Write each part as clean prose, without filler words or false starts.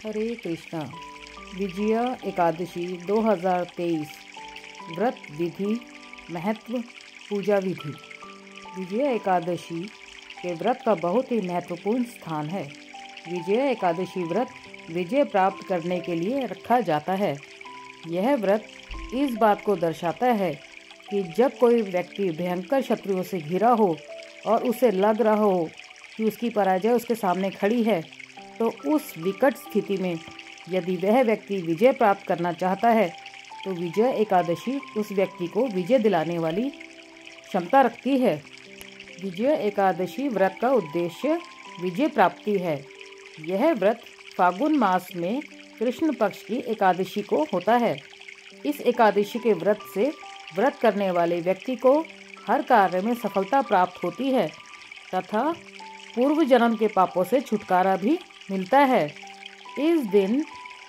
हरे कृष्णा। विजया एकादशी 2023 व्रत विधि, महत्व, पूजा विधि। विजया एकादशी के व्रत का बहुत ही महत्वपूर्ण स्थान है। विजया एकादशी व्रत विजय प्राप्त करने के लिए रखा जाता है। यह व्रत इस बात को दर्शाता है कि जब कोई व्यक्ति भयंकर शत्रुओं से घिरा हो और उसे लग रहा हो कि उसकी पराजय उसके सामने खड़ी है, तो उस विकट स्थिति में यदि वह व्यक्ति विजय प्राप्त करना चाहता है तो विजय एकादशी उस व्यक्ति को विजय दिलाने वाली क्षमता रखती है। विजय एकादशी व्रत का उद्देश्य विजय प्राप्ति है। यह व्रत फागुन मास में कृष्ण पक्ष की एकादशी को होता है। इस एकादशी के व्रत से व्रत करने वाले व्यक्ति को हर कार्य में सफलता प्राप्त होती है तथा पूर्व जन्म के पापों से छुटकारा भी मिलता है। इस दिन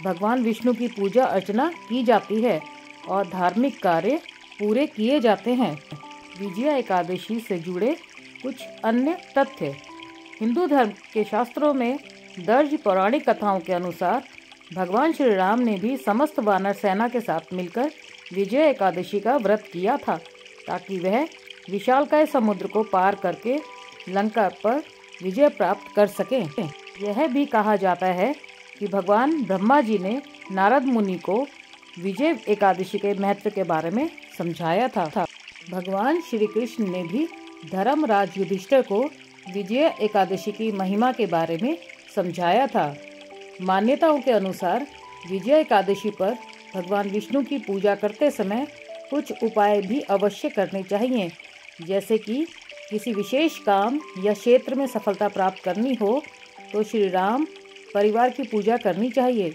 भगवान विष्णु की पूजा अर्चना की जाती है और धार्मिक कार्य पूरे किए जाते हैं। विजया एकादशी से जुड़े कुछ अन्य तथ्य। हिंदू धर्म के शास्त्रों में दर्ज पौराणिक कथाओं के अनुसार भगवान श्री राम ने भी समस्त वानर सेना के साथ मिलकर विजय एकादशी का व्रत किया था ताकि वह विशालकाय समुद्र को पार करके लंका पर विजय प्राप्त कर सकें। यह भी कहा जाता है कि भगवान ब्रह्मा जी ने नारद मुनि को विजय एकादशी के महत्व के बारे में समझाया था। भगवान श्री कृष्ण ने भी धर्मराज युधिष्ठिर को विजय एकादशी की महिमा के बारे में समझाया था। मान्यताओं के अनुसार विजय एकादशी पर भगवान विष्णु की पूजा करते समय कुछ उपाय भी अवश्य करने चाहिए, जैसे कि किसी विशेष काम या क्षेत्र में सफलता प्राप्त करनी हो तो श्री राम परिवार की पूजा करनी चाहिए।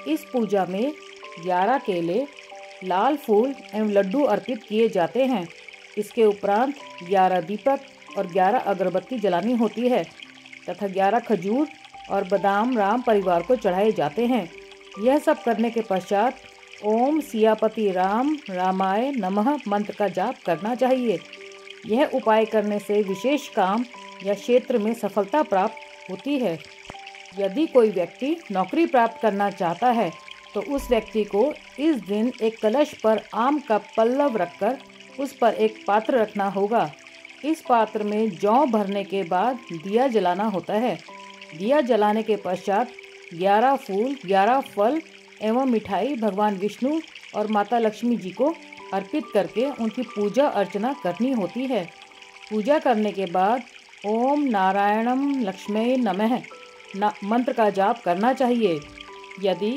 इस पूजा में 11 केले, लाल फूल एवं लड्डू अर्पित किए जाते हैं। इसके उपरांत 11 दीपक और 11 अगरबत्ती जलानी होती है तथा 11 खजूर और बादाम राम परिवार को चढ़ाए जाते हैं। यह सब करने के पश्चात ओम सियापति राम रामाय नमः मंत्र का जाप करना चाहिए। यह उपाय करने से विशेष काम या क्षेत्र में सफलता प्राप्त होती है। यदि कोई व्यक्ति नौकरी प्राप्त करना चाहता है तो उस व्यक्ति को इस दिन एक कलश पर आम का पल्लव रखकर उस पर एक पात्र रखना होगा। इस पात्र में जौ भरने के बाद दिया जलाना होता है। दिया जलाने के पश्चात 11 फूल, 11 फल एवं मिठाई भगवान विष्णु और माता लक्ष्मी जी को अर्पित करके उनकी पूजा अर्चना करनी होती है। पूजा करने के बाद ओम नारायणम लक्ष्मी नमः मंत्र का जाप करना चाहिए। यदि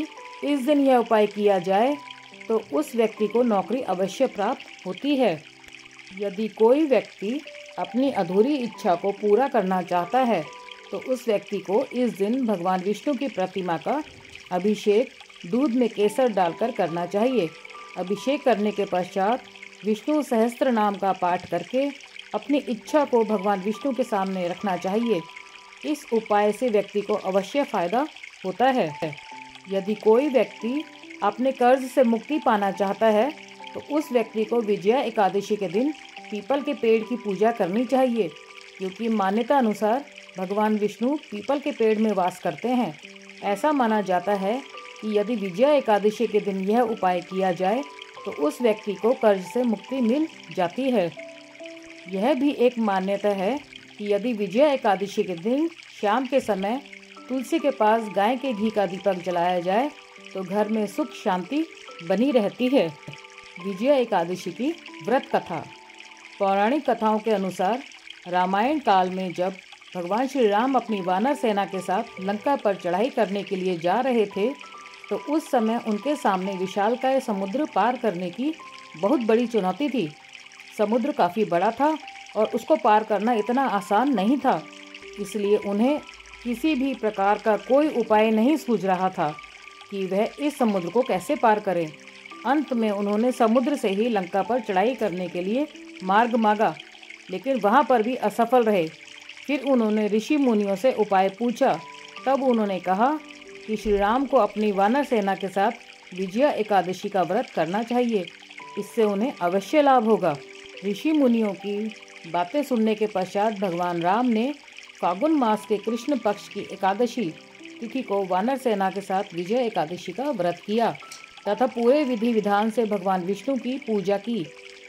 इस दिन यह उपाय किया जाए तो उस व्यक्ति को नौकरी अवश्य प्राप्त होती है। यदि कोई व्यक्ति अपनी अधूरी इच्छा को पूरा करना चाहता है तो उस व्यक्ति को इस दिन भगवान विष्णु की प्रतिमा का अभिषेक दूध में केसर डालकर करना चाहिए। अभिषेक करने के पश्चात विष्णु सहस्त्र नाम का पाठ करके अपनी इच्छा को भगवान विष्णु के सामने रखना चाहिए। इस उपाय से व्यक्ति को अवश्य फायदा होता है। यदि कोई व्यक्ति अपने कर्ज से मुक्ति पाना चाहता है तो उस व्यक्ति को विजया एकादशी के दिन पीपल के पेड़ की पूजा करनी चाहिए, क्योंकि मान्यता अनुसार भगवान विष्णु पीपल के पेड़ में वास करते हैं। ऐसा माना जाता है कि यदि विजया एकादशी के दिन यह उपाय किया जाए तो उस व्यक्ति को कर्ज से मुक्ति मिल जाती है। यह भी एक मान्यता है कि यदि विजया एकादशी के दिन शाम के समय तुलसी के पास गाय के घी का दीपक जलाया जाए तो घर में सुख शांति बनी रहती है। विजया एकादशी की व्रत कथा। पौराणिक कथाओं के अनुसार रामायण काल में जब भगवान श्री राम अपनी वानर सेना के साथ लंका पर चढ़ाई करने के लिए जा रहे थे तो उस समय उनके सामने विशालकाय समुद्र पार करने की बहुत बड़ी चुनौती थी। समुद्र काफ़ी बड़ा था और उसको पार करना इतना आसान नहीं था, इसलिए उन्हें किसी भी प्रकार का कोई उपाय नहीं सूझ रहा था कि वह इस समुद्र को कैसे पार करें। अंत में उन्होंने समुद्र से ही लंका पर चढ़ाई करने के लिए मार्ग मांगा, लेकिन वहाँ पर भी असफल रहे। फिर उन्होंने ऋषि मुनियों से उपाय पूछा। तब उन्होंने कहा कि श्री राम को अपनी वानर सेना के साथ विजया एकादशी का व्रत करना चाहिए, इससे उन्हें अवश्य लाभ होगा। ऋषि मुनियों की बातें सुनने के पश्चात भगवान राम ने फागुन मास के कृष्ण पक्ष की एकादशी तिथि को वानर सेना के साथ विजय एकादशी का व्रत किया तथा पूरे विधि विधान से भगवान विष्णु की पूजा की।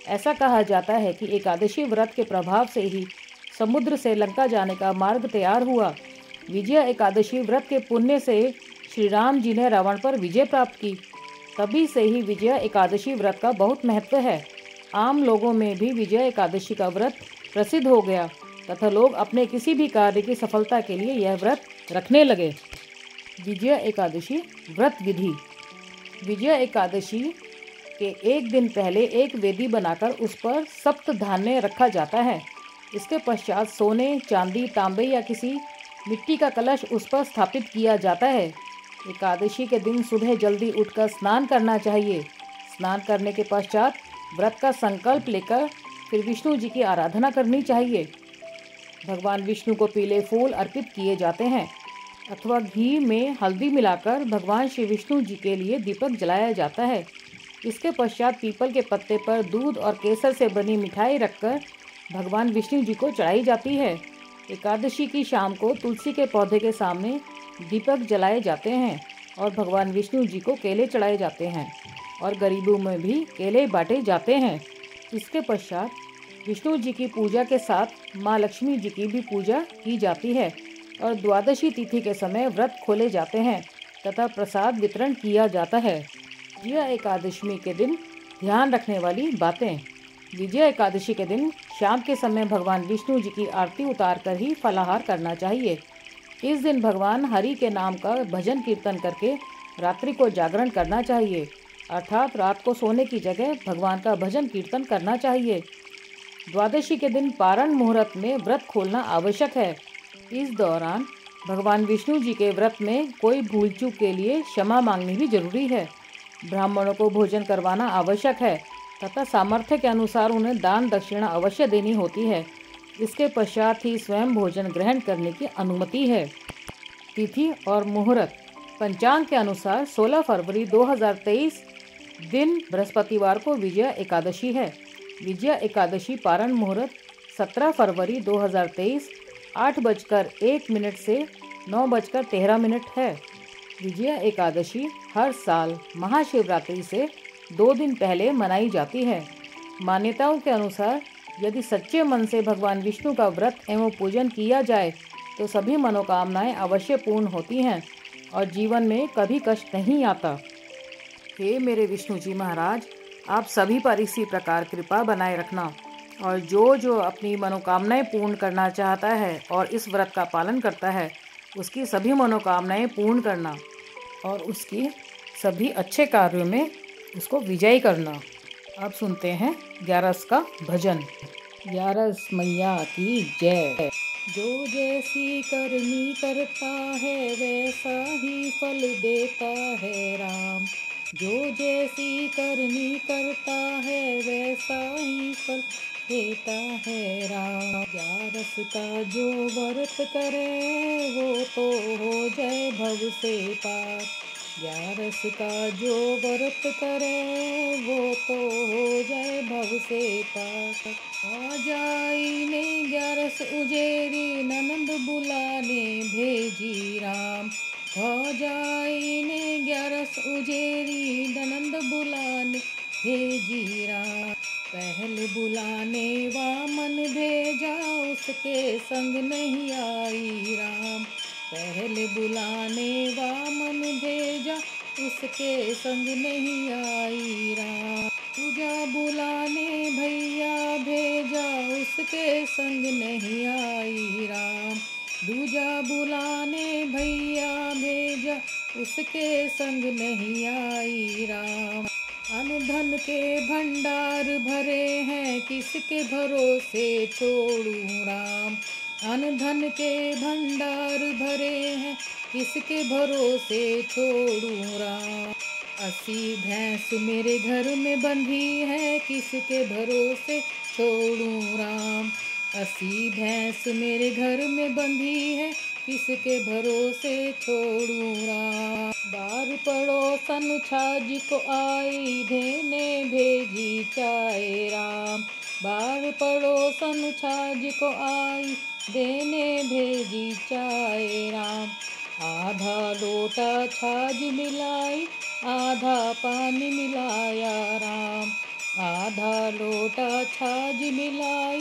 ऐसा कहा जाता है कि एकादशी व्रत के प्रभाव से ही समुद्र से लंका जाने का मार्ग तैयार हुआ। विजय एकादशी व्रत के पुण्य से श्री राम जी ने रावण पर विजय प्राप्त की। तभी से ही विजय एकादशी व्रत का बहुत महत्व है। आम लोगों में भी विजय एकादशी का व्रत प्रसिद्ध हो गया तथा लोग अपने किसी भी कार्य की सफलता के लिए यह व्रत रखने लगे। विजय एकादशी व्रत विधि। विजय एकादशी के एक दिन पहले एक वेदी बनाकर उस पर सप्त धान्य रखा जाता है। इसके पश्चात सोने, चांदी, तांबे या किसी मिट्टी का कलश उस पर स्थापित किया जाता है। एकादशी के दिन सुबह जल्दी उठकर स्नान करना चाहिए। स्नान करने के पश्चात व्रत का संकल्प लेकर फिर विष्णु जी की आराधना करनी चाहिए। भगवान विष्णु को पीले फूल अर्पित किए जाते हैं अथवा घी में हल्दी मिलाकर भगवान श्री विष्णु जी के लिए दीपक जलाया जाता है। इसके पश्चात पीपल के पत्ते पर दूध और केसर से बनी मिठाई रखकर भगवान विष्णु जी को चढ़ाई जाती है। एकादशी की शाम को तुलसी के पौधे के सामने दीपक जलाए जाते हैं और भगवान विष्णु जी को केले चढ़ाए जाते हैं और गरीबों में भी केले बांटे जाते हैं। इसके पश्चात विष्णु जी की पूजा के साथ माँ लक्ष्मी जी की भी पूजा की जाती है और द्वादशी तिथि के समय व्रत खोले जाते हैं तथा प्रसाद वितरण किया जाता है। विजय एकादशी के दिन ध्यान रखने वाली बातें। विजय एकादशी के दिन शाम के समय भगवान विष्णु जी की आरती उतार कर ही फलाहार करना चाहिए। इस दिन भगवान हरि के नाम का भजन कीर्तन करके रात्रि को जागरण करना चाहिए, अर्थात रात को सोने की जगह भगवान का भजन कीर्तन करना चाहिए। द्वादशी के दिन पारण मुहूर्त में व्रत खोलना आवश्यक है। इस दौरान भगवान विष्णु जी के व्रत में कोई भूल चूक के लिए क्षमा मांगनी भी जरूरी है। ब्राह्मणों को भोजन करवाना आवश्यक है तथा सामर्थ्य के अनुसार उन्हें दान दक्षिणा अवश्य देनी होती है। इसके पश्चात ही स्वयं भोजन ग्रहण करने की अनुमति है। तिथि और मुहूर्त। पंचांग के अनुसार 16 फरवरी 2023 दिन बृहस्पतिवार को विजय एकादशी है। विजय एकादशी पारण मुहूर्त 17 फरवरी 2023 8:01 से 9:13 है। विजय एकादशी हर साल महाशिवरात्रि से 2 दिन पहले मनाई जाती है। मान्यताओं के अनुसार यदि सच्चे मन से भगवान विष्णु का व्रत एवं पूजन किया जाए तो सभी मनोकामनाएं अवश्य पूर्ण होती हैं और जीवन में कभी कष्ट नहीं आता। हे मेरे विष्णु जी महाराज, आप सभी पर इसी प्रकार कृपा बनाए रखना और जो अपनी मनोकामनाएं पूर्ण करना चाहता है और इस व्रत का पालन करता है उसकी सभी मनोकामनाएं पूर्ण करना और उसकी सभी अच्छे कार्यों में उसको विजयी करना। अब सुनते हैं 11 का भजन। 11 मैया की जय। जो जैसी करनी करता है वैसा ही फल देता है राम। जो जैसी करनी करता है वैसा ही फल देता है राम। 11 का जो व्रत करे वो तो हो जाए भव से पार। 11 का जो व्रत करे वो तो हो जाए भव से पार। आ जाई ने 11 उजेरी ननंद बुलाने भेजी राम। आ जाई ने 11 उजेरी ननंद बुलाने भेजी राम। पहले बुलाने वामन भेजा उसके संग नहीं आई राम। पहले बुलाने वामन भेजा उसके संग नहीं आई राम। पूजा बुलाने भैया भेजा उसके संग नहीं आई राम। दूजा बुलाने भैया भेजा उसके संग नहीं आई राम। अन्न धन के भंडार भरे हैं किसके भरोसे छोड़ूं राम। अन्न धन के भंडार भरे हैं किसके भरोसे छोड़ूं राम। 80 भैंस मेरे घर में बंधी है किसके भरोसे छोड़ूं राम। 80 भैंस मेरे घर में बंधी है किसके भरोसे छोड़ूं राम। बार पड़ोसन छाज को आई देने भेजी चाय राम। बार पड़ोसन छाज को आई देने भेजी चाय राम। आधा लोटा छाछ मिलाई, आधा पानी मिलाया राम। आधा लोटा छाछ मिलाई,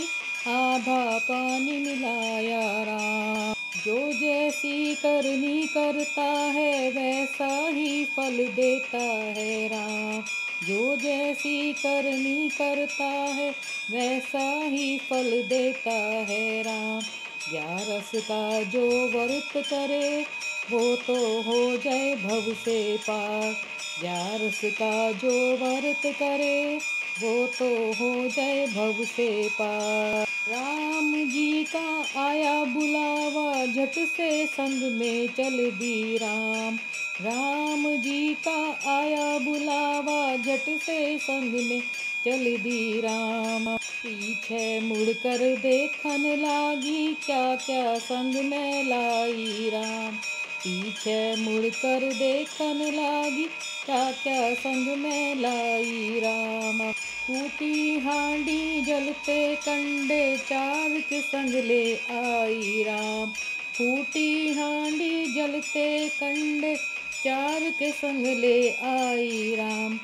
आधा पानी मिलाया राम। जो जैसी करनी करता है वैसा ही फल देता है राम। जो जैसी करनी करता है वैसा ही फल देता है राम। ग्यारस का जो व्रत करे वो तो हो जाए भव से पार। ग्यारस का जो व्रत करे वो तो हो जाए भव से पार। राम जी का आया बुलावा, झट से संग में चल दी राम। राम जी का आया बुलावा, झट से संग में चल दी राम। पीछे मुड़कर देखन लागी, क्या क्या संग में लाई राम। पीछे मुड़कर देखन लागी, क्या क्या संग में लाई राम। फूटी हांडी जलते कंडे, चार के संग ले आई राम। फूटी हांडी जलते कंडे, चार के संग ले आई राम।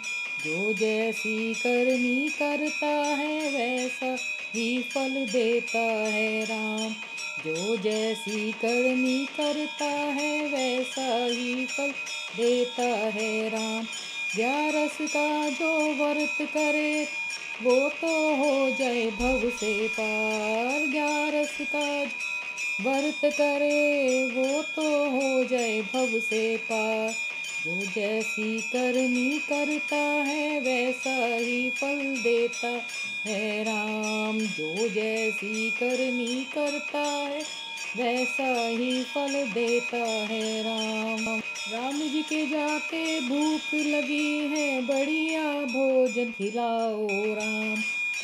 जो जैसी करनी करता है वैसा ही फल देता है राम। जो जैसी करनी करता है वैसा ही फल देता है राम। ग्यारस का जो व्रत करे वो तो हो जाए भव से पार। ग्यारस का व्रत करे वो तो हो जाए भव से पार। जो जैसी करनी करता है वैसा ही फल देता है राम। जो जैसी करनी करता है वैसा ही फल देता है राम। राम जी के जाके भूख लगी है, बढ़िया भोजन खिलाओ राम।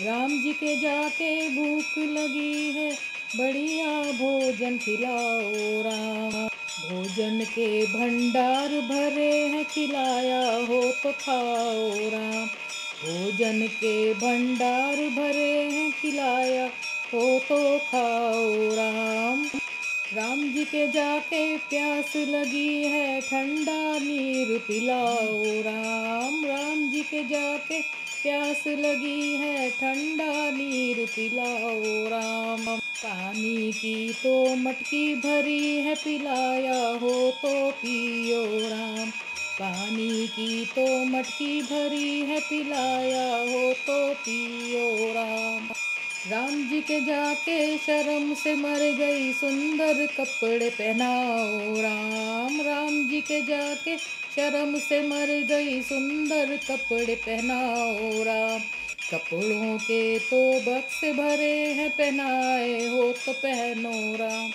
राम जी के जाके भूख लगी है, बढ़िया भोजन खिलाओ राम। भोजन के भंडार भरे हैं, खिलाया हो तो खाओ राम। भोजन के भंडार भरे हैं, खिलाया हो तो खाओ राम। राम जी के जाके प्यास लगी है, ठंडा नीर पिलाओ राम। राम जी के जाके प्यास लगी है, ठंडा नीर पिलाओ राम। पानी की तो मटकी भरी है, पिलाया हो तो पियो राम। पानी की तो मटकी भरी है, पिलाया हो तो पियो राम। राम जी के जाके शर्म से मर गई, सुंदर कपड़े पहनाओ राम। राम जी के जाके शर्म से मर गई, सुंदर कपड़े पहनाओ राम। कपड़ों के तो बक्स भरे हैं, पहनाए हो तो पहनो राम।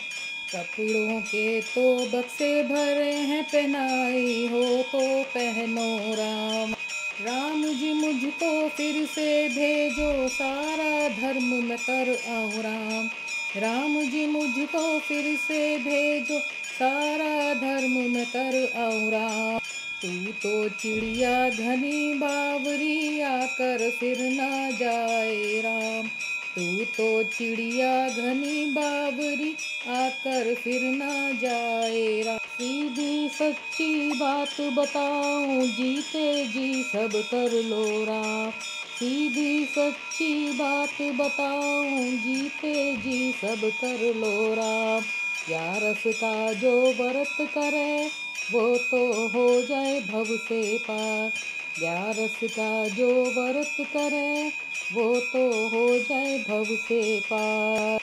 कपड़ों के तो बक्से भरे हैं, पहनाए हो तो पहनो राम। राम जी मुझको फिर से भेजो, सारा धर्म मैं कर आऊँ राम। राम जी मुझको फिर से भेजो, सारा धर्म मैं कर आऊँ राम। तू तो चिड़िया घनी बावरी, आकर फिर ना जाए राम। तू तो चिड़िया घनी बावरी, आकर फिर ना जाए राम। सीधी सच्ची बात बताऊं, जीते जी सब कर लो राम। सीधी सच्ची बात बताऊं, जीते जी सब कर लो राम। ग्यारस का जो व्रत करे वो तो हो जाए भव से पार। ग्यारस का जो व्रत करे वो तो हो जाए भव से पार।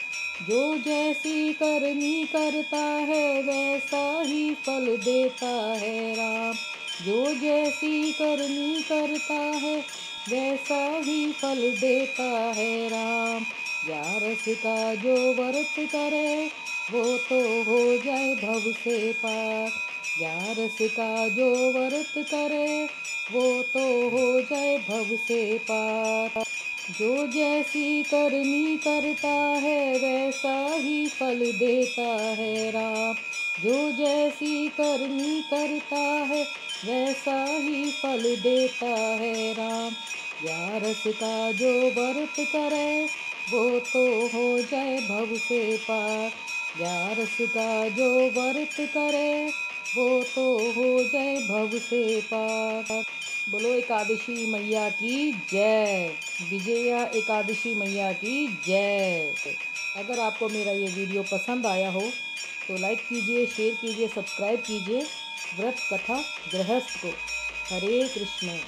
जो जैसी करनी करता है वैसा ही फल देता है राम। जो जैसी करनी करता है वैसा ही फल देता है राम। ग्यारस का जो व्रत करे वो तो हो जाए भव से पार। ग्यारस का जो व्रत करे वो तो हो जाए भव से पार। जो जैसी करनी करता है वैसा ही फल देता है राम। जो जैसी करनी करता है वैसा ही फल देता है राम। ग्यारस का जो व्रत करे वो तो हो जाए भव से पार। ग्यारस का जो व्रत करे वो तो हो जाए भव से पार। बोलो एकादशी मैया की जय। विजया एकादशी मैया की जय। अगर आपको मेरा ये वीडियो पसंद आया हो तो लाइक कीजिए, शेयर कीजिए, सब्सक्राइब कीजिए व्रत कथा गृहस्थ को। हरे कृष्ण।